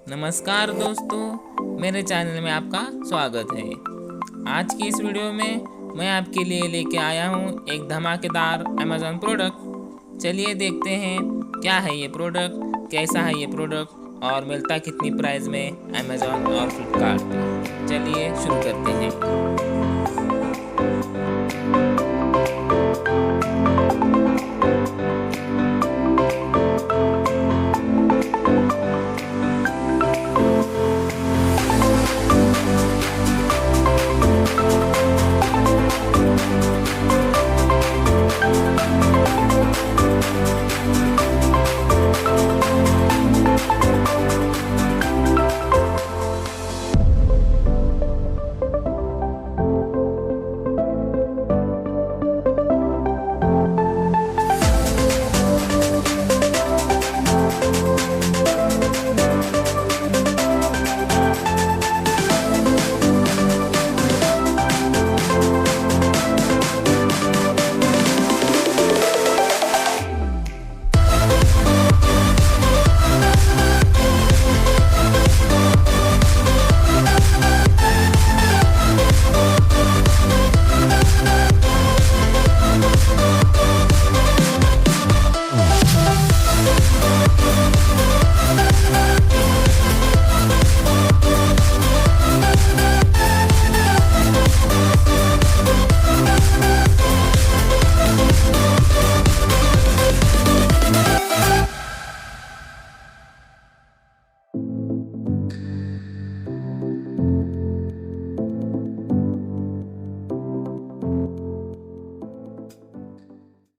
नमस्कार दोस्तों, मेरे चैनल में आपका स्वागत है। आज की इस वीडियो में मैं आपके लिए लेके आया हूँ एक धमाकेदार अमेज़ॉन प्रोडक्ट। चलिए देखते हैं क्या है ये प्रोडक्ट, कैसा है ये प्रोडक्ट और मिलता कितनी प्राइस में अमेज़ॉन और फ्लिपकार्ट पे। चलिए शुरू करते हैं।